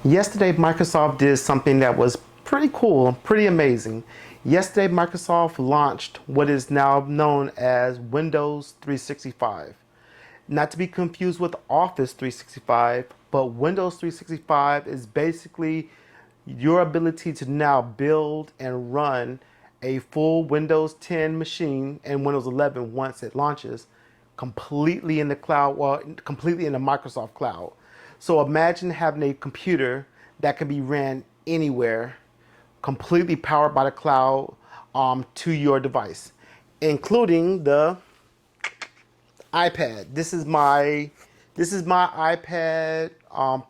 Yesterday, Microsoft did something that was pretty cool, pretty amazing. Yesterday, Microsoft launched what is now known as Windows 365. Not to be confused with Office 365, but Windows 365 is basically your ability to now build and run a full Windows 10 machine and Windows 11 once it launches completely in the cloud, well, completely in the Microsoft cloud. So imagine having a computer that can be ran anywhere, completely powered by the cloud, to your device, including the iPad. This is my iPad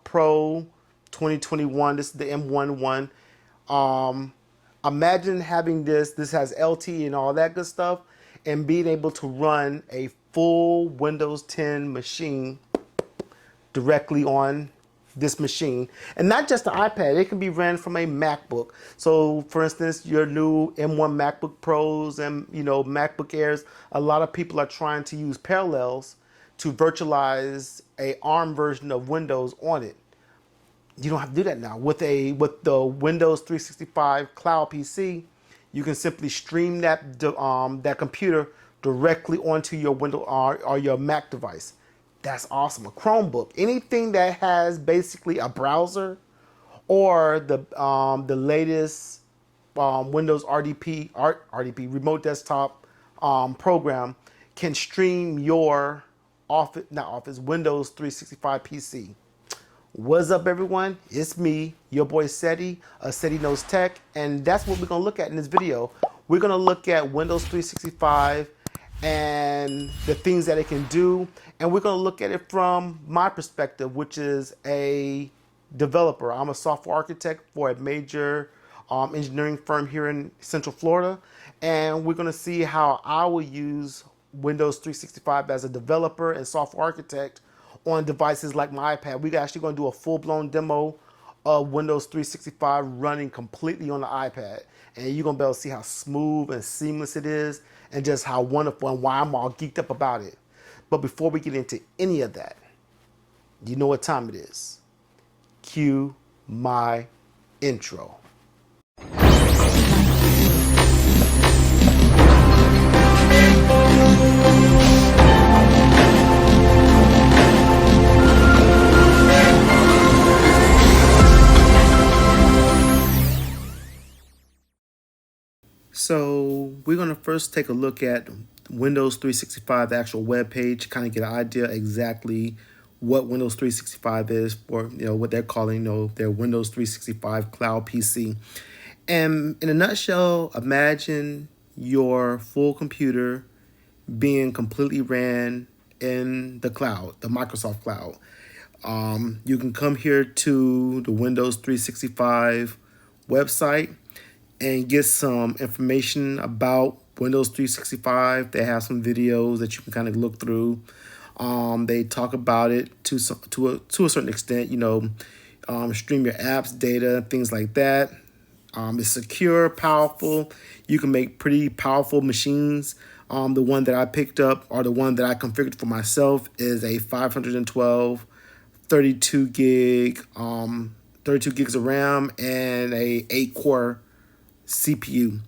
Pro 2021. This is the M11. Imagine having this. This has LTE and all that good stuff, and being able to run a full Windows 10 machine directly on this machine. And not just the iPad, it can be ran from a MacBook. So for instance, your new M1 MacBook Pros and MacBook Airs, a lot of people are trying to use parallels to virtualize a ARM version of Windows on it. You don't have to do that now. With the Windows 365 Cloud PC, you can simply stream that computer directly onto your Windows or your Mac device. That's awesome. A Chromebook, anything that has basically a browser or the latest Windows RDP remote desktop program can stream your Windows 365 PC. What's up, everyone? It's me, your boy Ceddy, Ceddy Knows Tech, and that's what we're gonna look at in this video. We're gonna look at Windows 365 and the things that it can do, and we're going to look at it from my perspective, which is a developer. I'm a software architect for a major engineering firm here in Central Florida, and we're going to see how I will use Windows 365 as a developer and software architect on devices like my iPad. We're actually going to do a full-blown demo of Windows 365 running completely on the iPad, and you're going to be able to see how smooth and seamless it is, and just how wonderful and why I'm all geeked up about it. But before we get into any of that, you know what time it is. Cue my intro. So we're going to first take a look at Windows 365, the actual web page, kind of get an idea exactly what Windows 365 is, or what they're calling their Windows 365 Cloud PC. And in a nutshell, imagine your full computer being completely ran in the cloud, the Microsoft cloud. You can come here to the Windows 365 website and get some information about Windows 365. They have some videos that you can kind of look through. They talk about it to a certain extent, stream your apps, data, things like that. It's secure, powerful. You can make pretty powerful machines. The one that I picked up, or the one that I configured for myself, is a 512, 32 gigs of RAM and a 8-core CPU.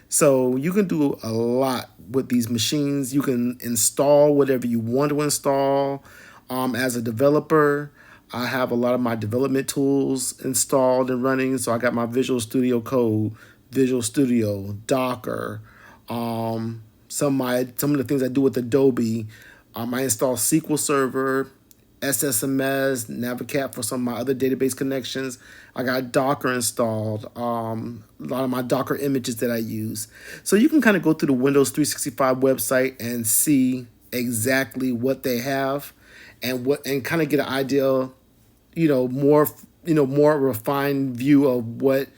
So you can do a lot with these machines. You can install whatever you want to install. As a developer, I have a lot of my development tools installed and running. So I got my Visual Studio Code, Visual Studio, Docker, some of the things I do with Adobe. I install SQL Server, SSMS, Navicat for some of my other database connections. I got Docker installed, a lot of my Docker images that I use. So you can kind of go through the Windows 365 website and see exactly what they have and kind of get an idea, more refined view of what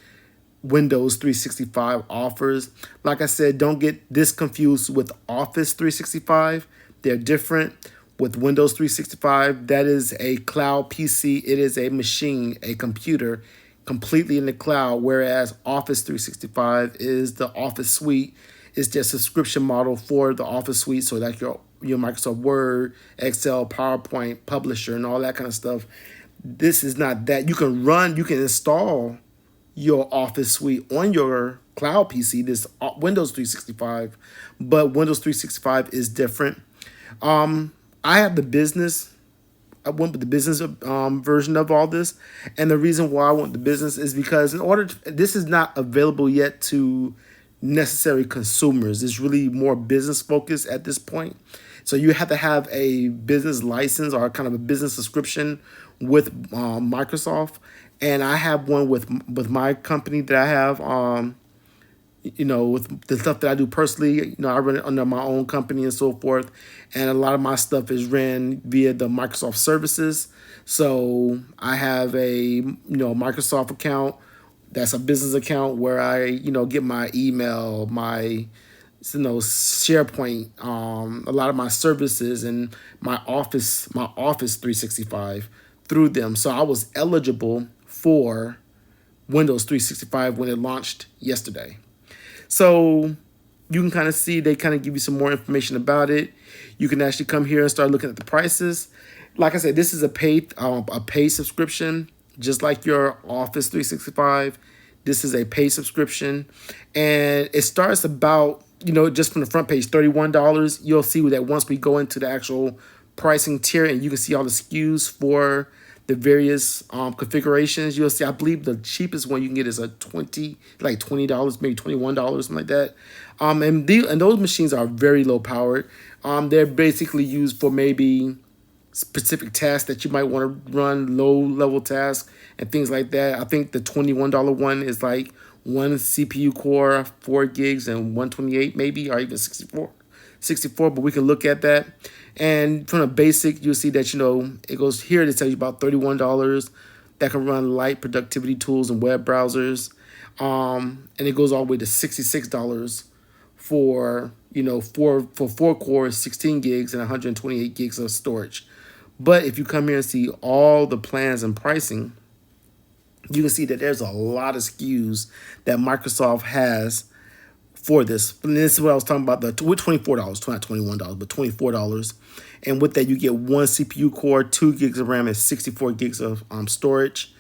Windows 365 offers. Like I said, don't get this confused with Office 365. They're different. With Windows 365, that is a cloud PC. It is a machine, a computer, completely in the cloud, whereas Office 365 is the Office suite. It's their subscription model for the Office suite, so that your Microsoft Word, Excel, PowerPoint, Publisher, and all that kind of stuff. This is not that. You can install your Office suite on your cloud PC, this Windows 365, but Windows 365 is different. I have the business. I went with the business version of all this, and the reason why I want the business is because this is not available yet to necessary consumers. It's really more business focused at this point. So you have to have a business license or kind of a business subscription with Microsoft, and I have one with my company that I have. With the stuff that I do personally, I run it under my own company and so forth. And a lot of my stuff is ran via the Microsoft services. So I have a, Microsoft account that's a business account where I, get my email, my, SharePoint, a lot of my services and my Office 365 through them. So I was eligible for Windows 365 when it launched yesterday. So you can kind of see, they kind of give you some more information about it. You can actually come here and start looking at the prices. Like I said, this is a paid subscription, just like your Office 365. This is a paid subscription, and it starts about, just from the front page, $31. You'll see that once we go into the actual pricing tier, and you can see all the SKUs for the various configurations. You'll see, I believe the cheapest one you can get is $20, maybe $21, something like that. And those machines are very low powered. They're basically used for maybe specific tasks that you might want to run, low level tasks and things like that. I think the $21 one is like one CPU core, 4 gigs, and 128 maybe, or even 64, but we can look at that. And from the basic, you'll see that, it goes here to tell you about $31 that can run light productivity tools and web browsers. And it goes all the way to $66 for, for 4 cores, 16 gigs, and 128 gigs of storage. But if you come here and see all the plans and pricing, you can see that there's a lot of SKUs that Microsoft has for this. And this is what I was talking about, with $24, not $21, but $24. And with that, you get one CPU core, 2 gigs of RAM, and 64 gigs of storage.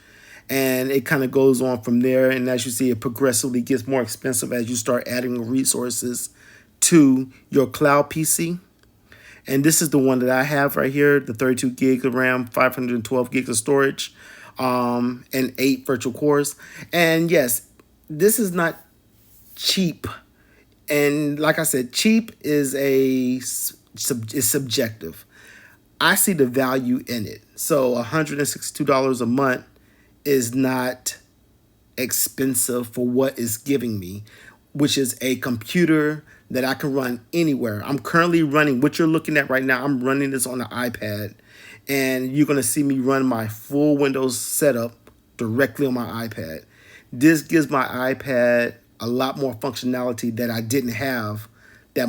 And it kind of goes on from there. And as you see, it progressively gets more expensive as you start adding resources to your cloud PC. And this is the one that I have right here, the 32 gigs of RAM, 512 gigs of storage, and 8 virtual cores. And yes, this is not cheap. And like I said, cheap is subjective. I see the value in it. So $162 a month is not expensive for what it's giving me, which is a computer that I can run anywhere. I'm currently running what you're looking at right now. I'm running this on the iPad, and you're going to see me run my full Windows setup directly on my iPad. This gives my iPad a lot more functionality that I didn't have, that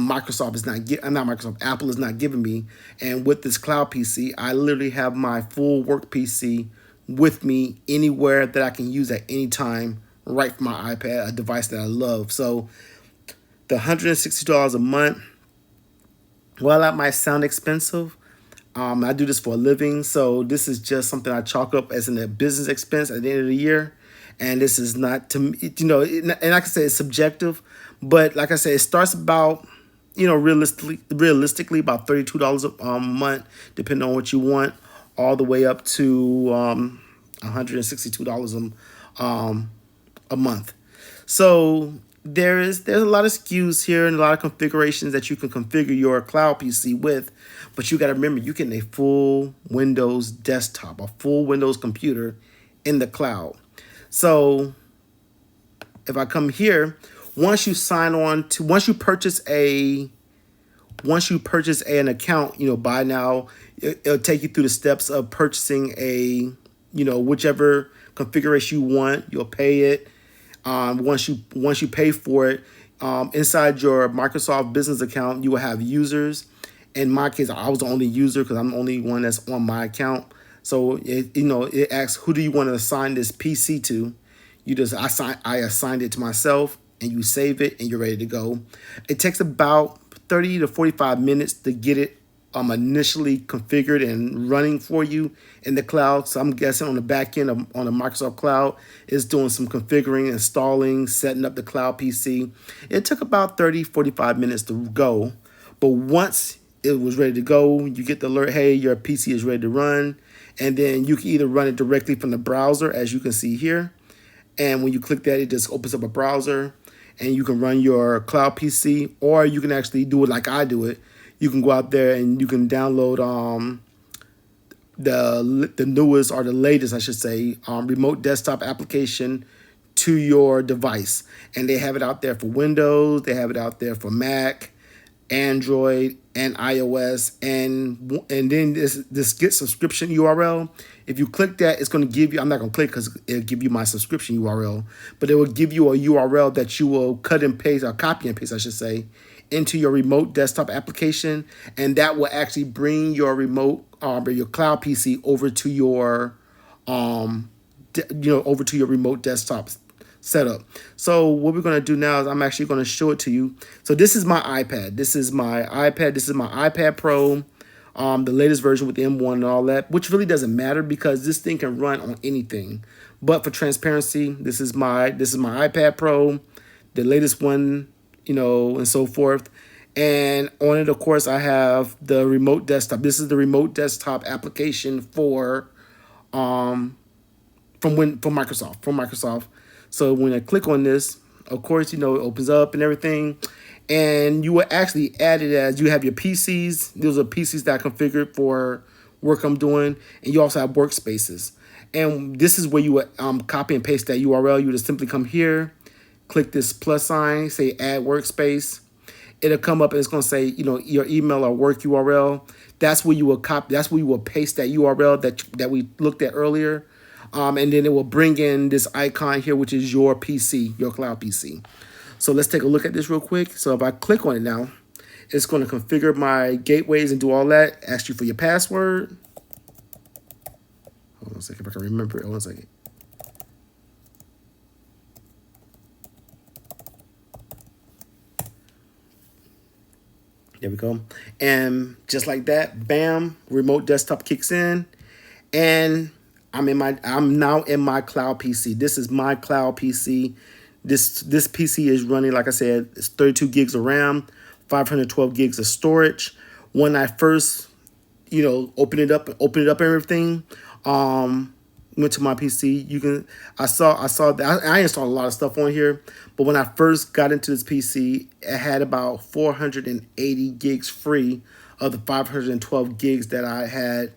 Apple is not giving me. And with this cloud PC, I literally have my full work PC with me anywhere that I can use at any time, right from my iPad, a device that I love. So the $160 a month, while that might sound expensive, I do this for a living, so this is just something I chalk up as a business expense at the end of the year. And this is not, to me, and like I said, it's subjective, but like I said, it starts about, realistically about $32 a month, depending on what you want, all the way up to $162 a month. So there's a lot of SKUs here and a lot of configurations that you can configure your cloud PC with, but you got to remember, you get a full Windows desktop, a full Windows computer in the cloud. So if I come here, once you purchase an account, buy now, it'll take you through the steps of purchasing whichever configuration you want. You'll pay it. Once you pay for it, inside your Microsoft business account, you will have users. In my case, I was the only user because I'm the only one that's on my account. So it asks, who do you want to assign this PC to? I assigned it to myself, and you save it, and you're ready to go. It takes about 30 to 45 minutes to get it initially configured and running for you in the cloud. So I'm guessing on the back end on the Microsoft Cloud is doing some configuring, installing, setting up the cloud PC. It took about 30-45 minutes to go, but once it was ready to go, you get the alert, hey, your PC is ready to run, and then you can either run it directly from the browser, as you can see here, and when you click that, it just opens up a browser, and you can run your cloud PC, or you can actually do it like I do it. You can go out there and you can download the newest, or the latest, I should say, remote desktop application to your device, and they have it out there for Windows, they have it out there for Mac, Android, and iOS, and then this get subscription URL. If you click that, it's going to give you. I'm not going to click because it'll give you my subscription URL, but it will give you a URL that you will cut and paste, or copy and paste, I should say, into your remote desktop application, and that will actually bring your remote or your cloud PC over to your over to your remote desktop setup. So what we're going to do now is I'm actually going to show it to you. So this is my iPad. This is my iPad. This is my iPad Pro, the latest version with the M1 and all that, which really doesn't matter because this thing can run on anything. But for transparency, this is my iPad Pro, the latest one, and so forth. And on it, of course, I have the remote desktop. This is the remote desktop application for from Microsoft. So when I click on this, of course, it opens up and everything. And you will actually add it as you have your PCs. Those are PCs that are configured for work I'm doing. And you also have workspaces. And this is where you would copy and paste that URL. You would just simply come here, click this plus sign, say add workspace. It'll come up and it's going to say, your email or work URL. That's where you will copy. That's where you will paste that URL that we looked at earlier. And then it will bring in this icon here, which is your PC, your cloud PC. So let's take a look at this real quick. So if I click on it now, it's going to configure my gateways and do all that. Ask you for your password. Hold on a second if I can remember it. Hold on a second. There we go. And just like that, bam, remote desktop kicks in. And I'm now in my cloud PC. This is my cloud PC. This PC is running, like I said, it's 32 gigs of RAM, 512 gigs of storage. When I first, open it up and everything, went to my PC. I saw that I installed a lot of stuff on here, but when I first got into this PC, it had about 480 gigs free of the 512 gigs that had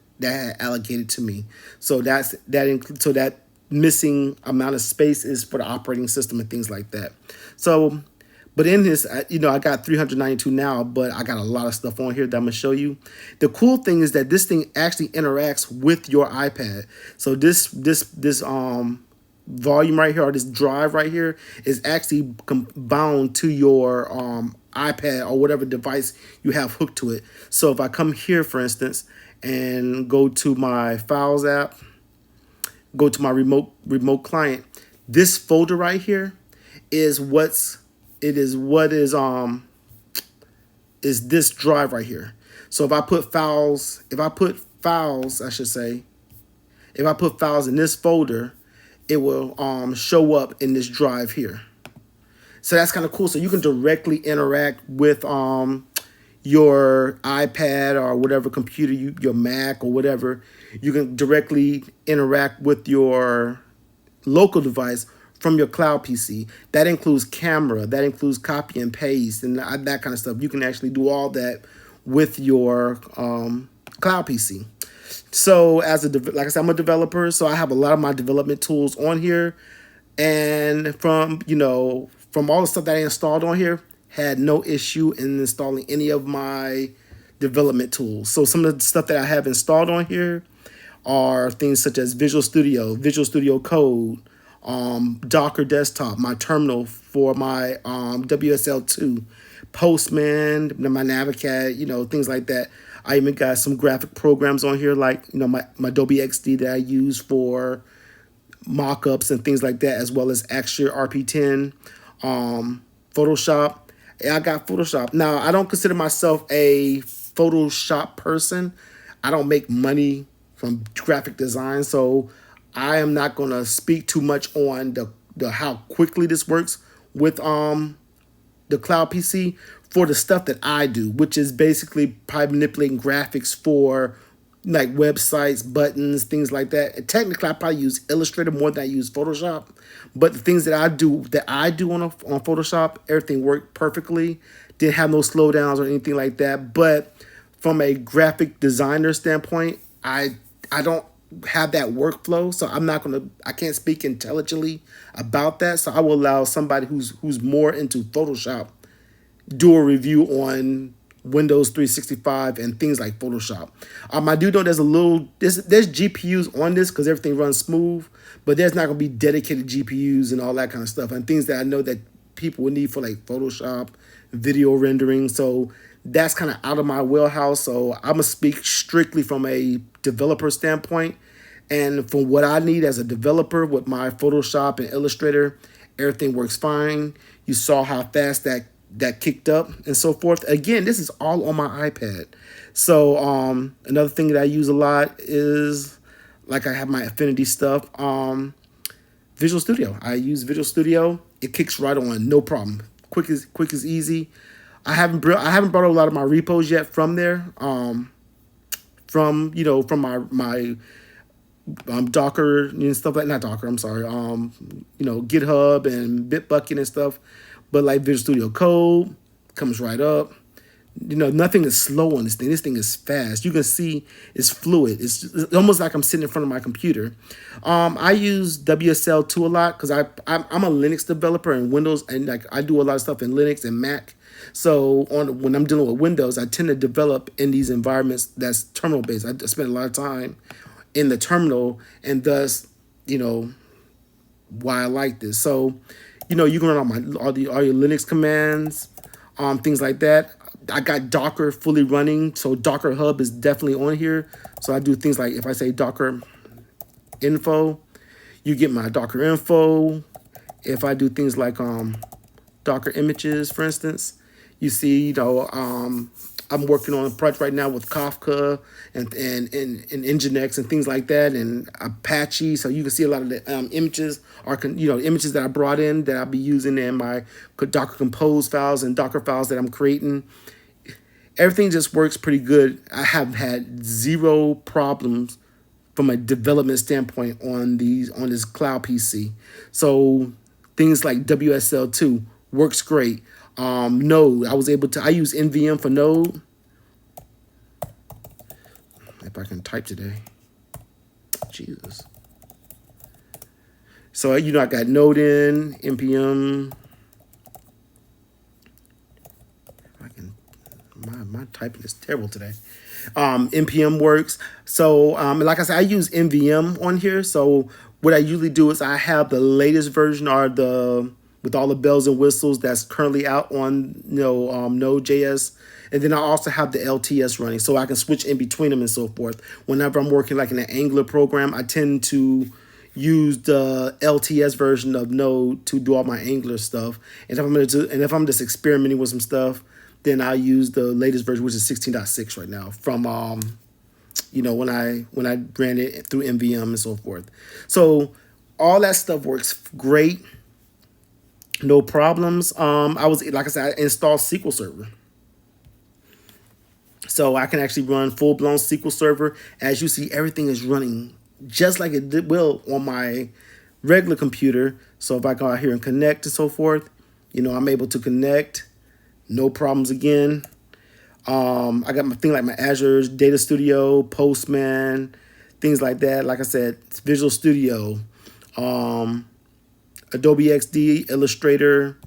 allocated to me. So that missing amount of space is for the operating system and things like that. So, but in this, I got 392 now, but I got a lot of stuff on here that I'm gonna show you. The cool thing is that this thing actually interacts with your iPad. So this volume right here, or this drive right here, is actually bound to your iPad or whatever device you have hooked to it. So if I come here, for instance, and go to my Files app, go to my remote client, this folder right here is this drive right here. So if I put files, I should say, if I put files in this folder, it will show up in this drive here. So that's kind of cool. So you can directly interact with your iPad or whatever computer, your Mac or whatever. You can directly interact with your local device from your cloud PC. That includes camera, that includes copy and paste, and that kind of stuff. You can actually do all that with your cloud PC. So like I said, I'm a developer, so I have a lot of my development tools on here, and from all the stuff that I installed on here, had no issue in installing any of my development tools. So some of the stuff that I have installed on here are things such as Visual Studio Code, Docker Desktop, my terminal for my WSL2, Postman, my Navicat, things like that. I even got some graphic programs on here like my Adobe XD that I use for mock-ups and things like that, as well as Axure RP10, Photoshop. I got Photoshop. Now, I don't consider myself a Photoshop person. I don't make money from graphic design, so I am not gonna speak too much on the how quickly this works with the cloud PC for the stuff that I do, which is basically probably manipulating graphics for like websites, buttons, things like that. And technically, I probably use Illustrator more than I use Photoshop. But the things that I do on Photoshop, everything worked perfectly. Didn't have no slowdowns or anything like that. But from a graphic designer standpoint, I don't have that workflow, so I can't speak intelligently about that. So I will allow somebody who's more into Photoshop do a review on Windows 365 and things like Photoshop. I do know there's GPUs on this because everything runs smooth, but there's not gonna be dedicated GPUs and all that kind of stuff and things that I know that people would need for like Photoshop, video rendering. So that's kind of out of my wheelhouse. So I'm gonna speak strictly from a developer standpoint. And from what I need as a developer with my Photoshop and Illustrator, everything works fine. You saw how fast that kicked up and so forth. Again, this is all on my iPad. So another thing that I use a lot is, like, I have my Affinity stuff. Visual Studio. I use Visual Studio. It kicks right on, no problem. Quick as easy. I haven't brought a lot of my repos yet from there. From my Docker and stuff like, not Docker, I'm sorry. GitHub and Bitbucket and stuff. But like Visual Studio Code comes right up. Nothing is slow on this thing. This thing is fast. You can see it's fluid. It's almost like I'm sitting in front of my computer. I use WSL2 a lot because I'm a Linux developer in Windows, and like I do a lot of stuff in Linux and Mac. So when I'm dealing with Windows, I tend to develop in these environments that's terminal based. I spend a lot of time in the terminal, and thus, why I like this. So, you can run all your Linux commands, things like that. I got Docker fully running, so Docker Hub is definitely on here. So I do things like, if I say Docker info, you get my Docker info. If I do things like Docker images, for instance, you see, I'm working on a project right now with Kafka and Nginx and things like that, and Apache. So you can see a lot of the images images that I brought in that I'll be using in my Docker Compose files and Docker files that I'm creating. Everything just works pretty good. I have had zero problems from a development standpoint on this cloud PC. So things like WSL2 works great. Node, I use NVM for Node. If I can type today. Jesus. So, I got Node in, NPM. My typing is terrible today. NPM works. So, like I said, I use NVM on here. So what I usually do is I have the latest version with all the bells and whistles that's currently out on Node.js. And then I also have the LTS running, so I can switch in between them and so forth. Whenever I'm working like in an Angular program, I tend to use the LTS version of Node to do all my Angular stuff. And if I'm just experimenting with some stuff, then I use the latest version, which is 16.6 right now, from when I ran it through NVM and so forth. So all that stuff works great. No problems. Like I said, I installed SQL Server. So I can actually run full-blown SQL Server. As you see, everything is running just like it will on my regular computer. So if I go out here and connect and so forth, I'm able to connect. No problems again. I got my thing like my Azure Data Studio, Postman, things like that. Like I said, it's Visual Studio, Adobe XD, Illustrator.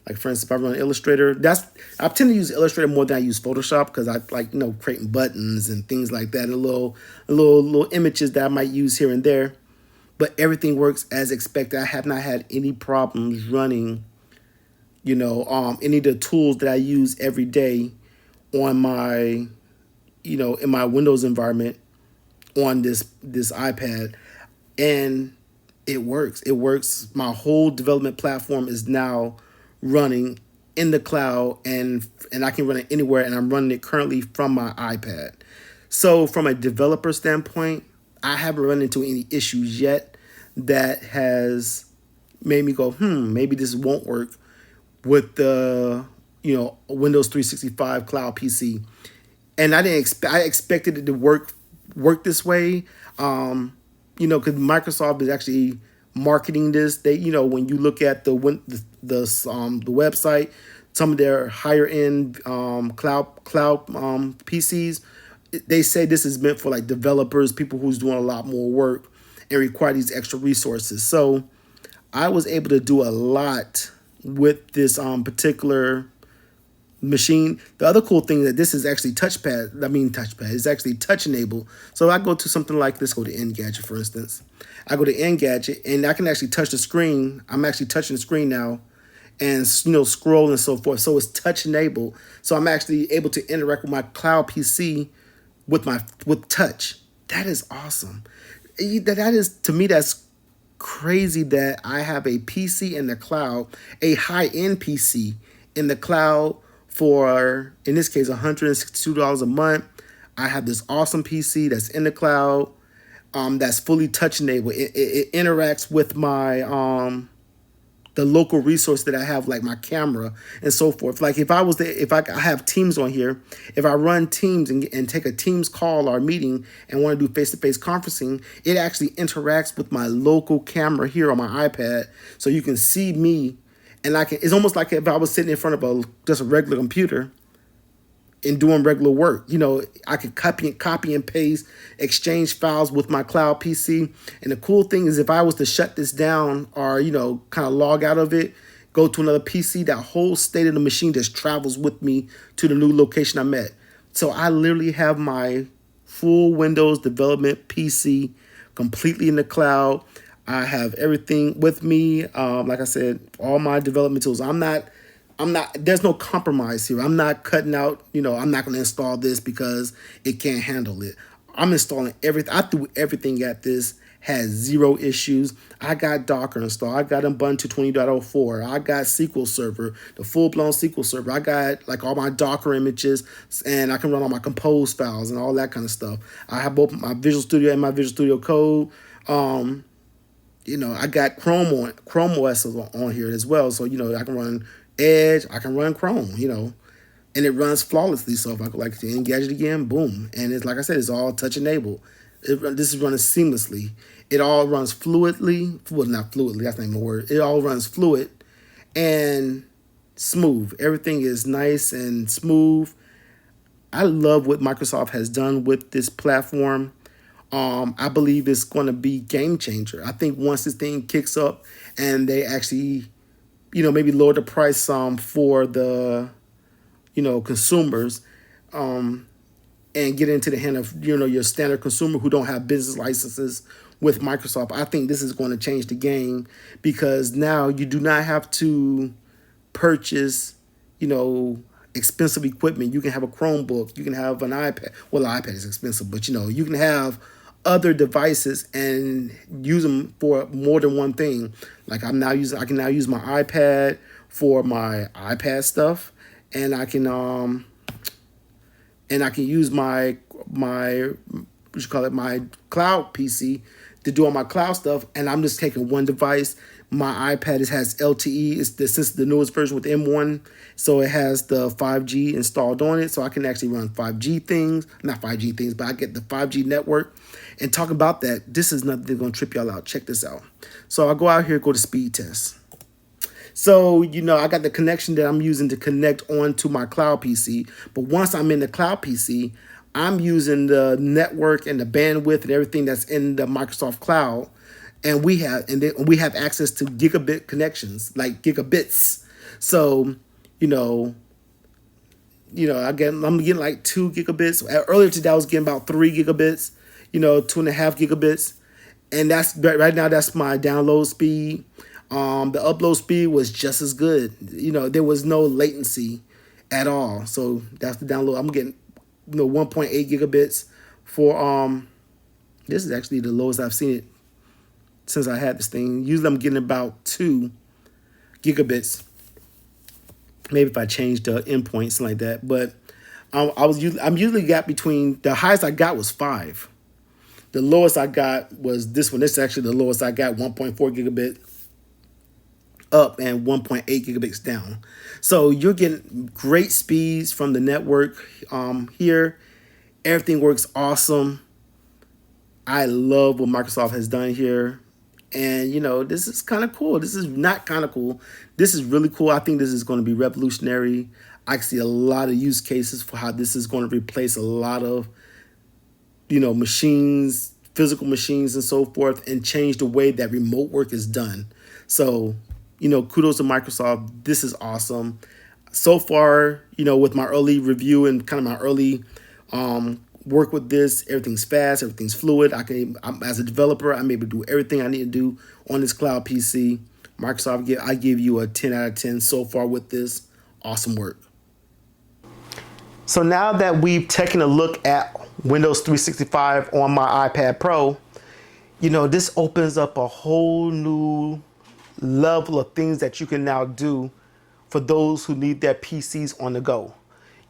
Like, for instance, if I run Illustrator, I tend to use Illustrator more than I use Photoshop because I like, creating buttons and things like that, and little images that I might use here and there. But everything works as expected. I have not had any problems running, any of the tools that I use every day on my, in my Windows environment on this iPad. And it works. It works. My whole development platform is now running in the cloud, and I can run it anywhere, and I'm running it currently from my iPad. So from a developer standpoint, I haven't run into any issues yet that has made me go, maybe this won't work with the Windows 365 cloud PC. And I didn't expect I expected it to work this way. Because Microsoft is actually marketing this. They, when you look at the website, some of their higher end cloud PCs, they say this is meant for like developers, people who's doing a lot more work and require these extra resources. So I was able to do a lot with this particular machine. The other cool thing is that this is actually touchpad. It's actually touch enabled. So I go to something like this, go to Engadget, for instance. I go to Engadget and I can actually touch the screen. I'm actually touching the screen now and scroll and so forth. So it's touch enabled. So I'm actually able to interact with my cloud PC with touch. That is awesome. That is, to me, that's crazy that I have a PC in the cloud, a high-end PC in the cloud for, in this case, $162 a month. I have this awesome PC that's in the cloud, that's fully touch enabled. It interacts with my the local resource that I have, like my camera and so forth. Like if I have Teams on here, if I run Teams and take a Teams call or meeting and want to do face-to-face conferencing, it actually interacts with my local camera here on my iPad, so you can see me, and it's almost like if I was sitting in front of just a regular computer and doing regular work. I could copy and paste, exchange files with my cloud PC. And the cool thing is, if I was to shut this down or, kind of log out of it, go to another PC, that whole state of the machine just travels with me to the new location I'm at. So I literally have my full Windows development PC completely in the cloud. I have everything with me. Like I said, all my development tools. There's no compromise here. I'm not cutting out, I'm not going to install this because it can't handle it. I'm installing everything. I threw everything at this, has zero issues. I got Docker installed. I got Ubuntu 20.04. I got SQL Server, the full-blown SQL Server. I got like all my Docker images, and I can run all my Compose files and all that kind of stuff. I have both my Visual Studio and my Visual Studio Code. I got Chrome OS on here as well. So, I can run Edge, I can run Chrome, and it runs flawlessly. So if I could like to Engadget again, boom. And it's like I said, it's all touch enabled. This is running seamlessly. It all runs fluidly. Well, not fluidly, that's not even a word. It all runs fluid and smooth. Everything is nice and smooth. I love what Microsoft has done with this platform. I believe it's going to be game changer. I think once this thing kicks up and they actually maybe lower the price for the, consumers, and get into the hand of, your standard consumer who don't have business licenses with Microsoft. I think this is going to change the game, because now you do not have to purchase, expensive equipment. You can have a Chromebook, you can have an iPad. Well, the iPad is expensive, but you can have other devices and use them for more than one thing. Like I can now use my iPad for my iPad stuff, and I can use my my cloud PC to do all my cloud stuff. And I'm just taking one device. My iPad has LTE. It's the newest version with M1, so it has the 5G installed on it, so I can actually run 5G things. Not 5G things, but I get the 5G network. And talk about that, this is nothing that's going to trip y'all out. Check this out. So I go out here, go to speed test. So, I got the connection that I'm using to connect onto my cloud PC. But once I'm in the cloud PC, I'm using the network and the bandwidth and everything that's in the Microsoft cloud. And we have access to gigabit connections, like gigabits. So, I'm getting like 2 gigabits. Earlier today, I was getting about 3 gigabits, 2.5 gigabits. And right now, that's my download speed. The upload speed was just as good. There was no latency at all. So that's the download. I'm getting 1.8 gigabits for this is actually the lowest I've seen it since I had this thing. Usually I'm getting about 2 gigabits Maybe if I change the endpoint, something like that. But I'm usually got between the highest I got was 5. The lowest I got was this one. This is actually the lowest I got, 1.4 gigabit up and 1.8 gigabits down. So you're getting great speeds from the network here. Everything works awesome. I love what Microsoft has done here. And, this is kind of cool. This is not kind of cool. This is really cool. I think this is going to be revolutionary. I see a lot of use cases for how this is going to replace a lot of, machines, physical machines and so forth, and change the way that remote work is done. So, kudos to Microsoft. This is awesome. So far, with my early review and kind of my early work with this, everything's fast, everything's fluid. As a developer, I'm able to do everything I need to do on this cloud PC. Microsoft, I give you a 10 out of 10 so far with this. Awesome work. So now that we've taken a look at Windows 365 on my iPad Pro, this opens up a whole new level of things that you can now do for those who need their PCs on the go.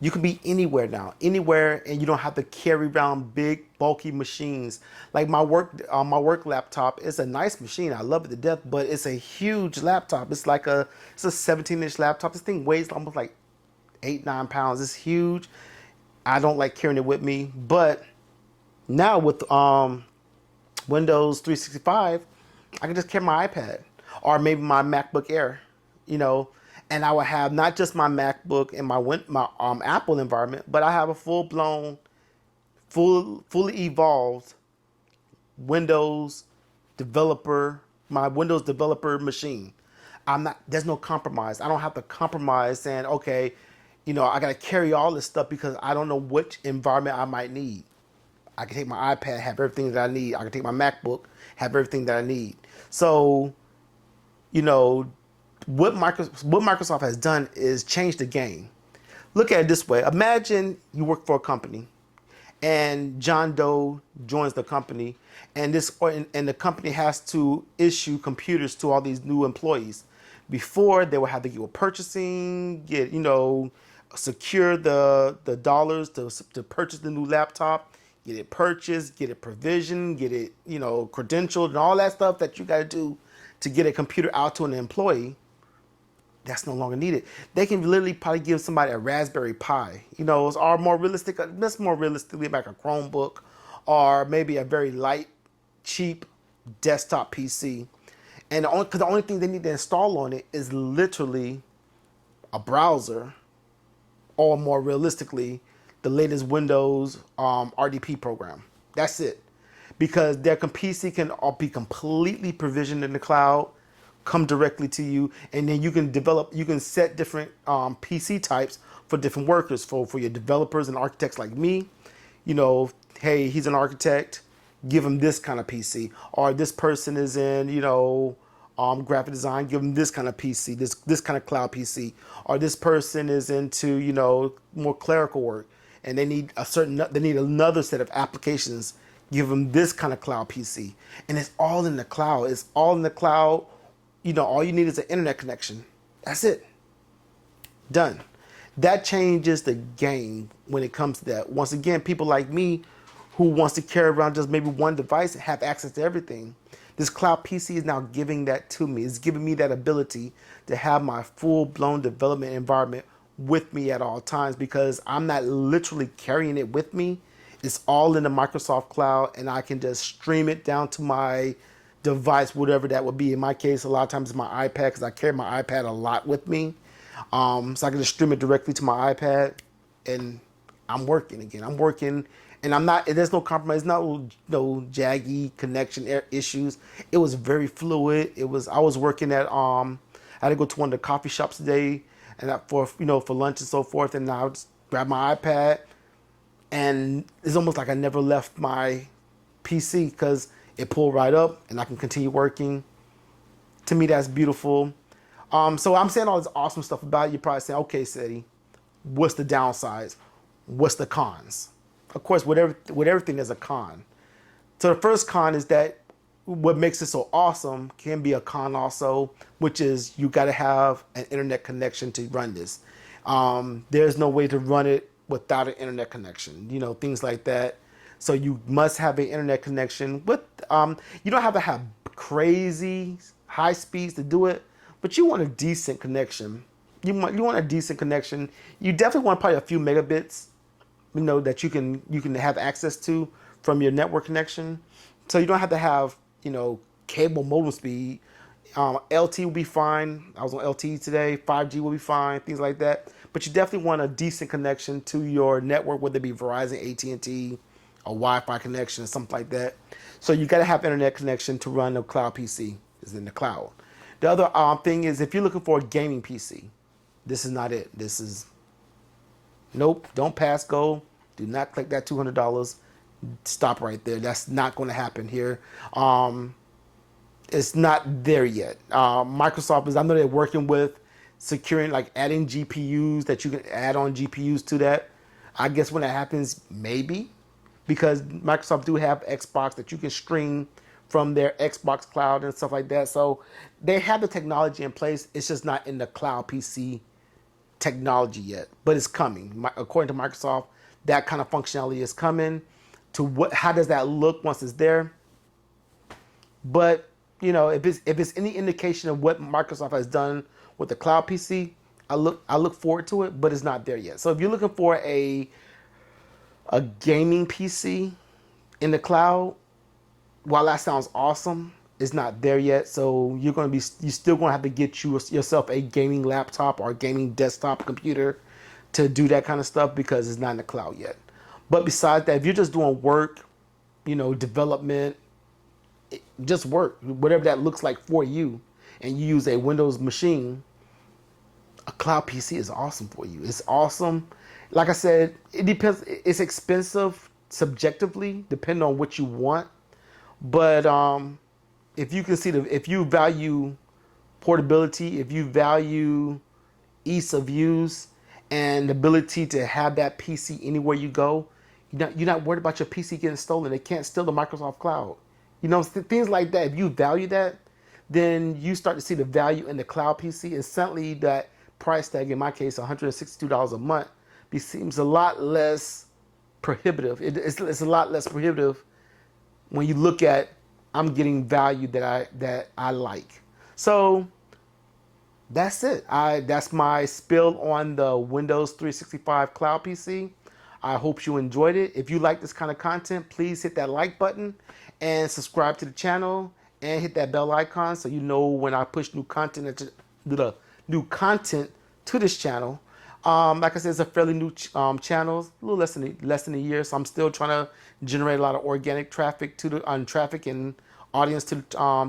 You can be anywhere now, anywhere, and you don't have to carry around big, bulky machines. Like my work laptop is a nice machine. I love it to death, but it's a huge laptop. It's a 17-inch laptop. This thing weighs almost like 8-9 pounds. It's huge. I don't like carrying it with me, but now with Windows 365, I can just carry my iPad or maybe my MacBook Air, and I will have not just my MacBook and my Apple environment, but I have a fully evolved Windows my Windows developer machine. There's no compromise. I don't have to compromise saying, okay, I got to carry all this stuff because I don't know which environment I might need. I can take my iPad, have everything that I need. I can take my MacBook, have everything that I need. So, what Microsoft has done is change the game. Look at it this way. Imagine you work for a company and John Doe joins the company and the company has to issue computers to all these new employees. Before, they would have to get purchasing, secure the dollars to purchase the new laptop, get it purchased, get it provisioned, get it, credentialed, and all that stuff that you got to do to get a computer out to an employee. That's no longer needed. They can literally probably give somebody a Raspberry Pi, or more realistic, that's more realistically like a Chromebook, or maybe a very light, cheap desktop PC. And the only thing they need to install on it is literally a browser, or more realistically, the latest Windows RDP program. That's it. Because their PC can be completely provisioned in the cloud, come directly to you, and then you can set different PC types for different workers, for your developers and architects like me. Hey, he's an architect, give him this kind of PC. Or this person is in, graphic design, give them this kind of PC, this kind of cloud PC. Or this person is into, more clerical work and they need another set of applications, give them this kind of cloud PC. And it's all in the cloud. It's all in the cloud. All you need is an internet connection. That's it. Done. That changes the game when it comes to that. Once again, people like me who wants to carry around just maybe one device and have access to everything. This cloud PC is now giving that to me. It's giving me that ability to have my full-blown development environment with me at all times because I'm not literally carrying it with me. It's all in the Microsoft cloud and I can just stream it down to my device, whatever that would be. In my case, a lot of times it's my iPad because I carry my iPad a lot with me. So I can just stream it directly to my iPad and I'm working again. I'm working and there's no compromise, no jaggy connection issues. It was very fluid. I was working at, I had to go to one of the coffee shops today and for lunch and so forth. And I just grab my iPad and it's almost like I never left my PC because it pulled right up and I can continue working. To me, that's beautiful. So I'm saying all this awesome stuff about it. You're probably saying, okay, Ceddy, what's the downsides? What's the cons? Of course, with everything, there's a con. So the first con is that what makes it so awesome can be a con also, which is you got to have an internet connection to run this. There's no way to run it without an internet connection, you know, things like that. So you must have an internet connection with, you don't have to have crazy high speeds to do it, but you want a decent connection. You want a decent connection. You definitely want probably a few megabits, you know, that you can have access to from your network connection. So you don't have to have, you know, cable modem speed. LT will be fine. I was on LTE today. 5G will be fine. Things like that. But you definitely want a decent connection to your network, whether it be Verizon, AT&T, a Wi-Fi connection, something like that. So you got to have internet connection to run a cloud PC. Is in the cloud. The other thing is if you're looking for a gaming PC, this is not it. This is nope. Don't pass go. Do not click that $200. Stop right there. That's not going to happen here. It's not there yet. Microsoft is, I know they're working with securing, like adding GPUs that you can add on GPUs to that. I guess when that happens, maybe, because Microsoft do have Xbox that you can stream from their Xbox cloud and stuff like that. So they have the technology in place. It's just not in the cloud PC technology yet, but it's coming. According to Microsoft, that kind of functionality is coming. To what? How does that look once it's there? But you know, if it's any indication of what Microsoft has done with the cloud PC, I look forward to it, but it's not there yet. So if you're looking for a gaming PC in the cloud, while that sounds awesome, it's not there yet. So you're still gonna have to get yourself a gaming laptop or a gaming desktop computer to do that kind of stuff because it's not in the cloud yet. But besides that, if you're just doing work, you know, development, just work, whatever that looks like for you, and you use a Windows machine, a cloud PC is awesome for you. It's awesome. Like I said, it depends. It's expensive subjectively, depending on what you want. But if you value portability, if you value ease of use and the ability to have that PC anywhere you go, you're not worried about your PC getting stolen. They can't steal the Microsoft cloud. You know, things like that. If you value that, then you start to see the value in the cloud PC. And suddenly that price tag, in my case, $162 a month, seems a lot less prohibitive. It's a lot less prohibitive when you look at I'm getting value that I like. So that's it. That's my spill on the Windows 365 Cloud PC. I hope you enjoyed it. If you like this kind of content, please hit that like button and subscribe to the channel and hit that bell icon so you know when I push new content to this channel. Like I said, it's a fairly new channel, a little less than a year, so I'm still trying to generate a lot of organic traffic traffic and audience to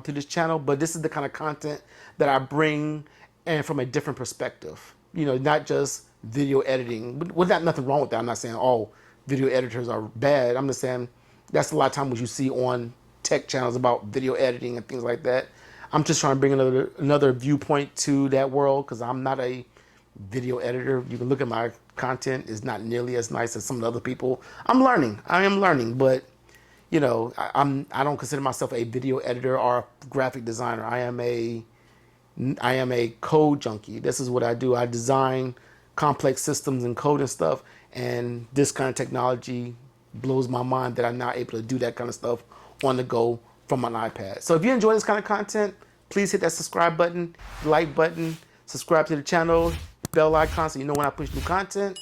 this channel. But this is the kind of content that I bring, and from a different perspective. You know, not just video editing. Well, there's nothing wrong with that. I'm not saying all video editors are bad. I'm just saying that's a lot of times what you see on tech channels about video editing and things like that. I'm just trying to bring another viewpoint to that world because I'm not a video editor. You can look at my content; it's not nearly as nice as some of the other people. I'm learning. I am learning, but you know, I don't consider myself a video editor or a graphic designer. I am a code junkie. This is what I do. I design complex systems and code and stuff. And this kind of technology blows my mind that I'm now able to do that kind of stuff on the go from an iPad. So if you enjoy this kind of content, please hit that subscribe button, like button, subscribe to the channel, bell icon so you know when I push new content.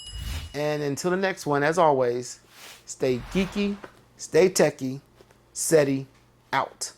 And until the next one, as always, stay geeky, stay techie, Ceddy out.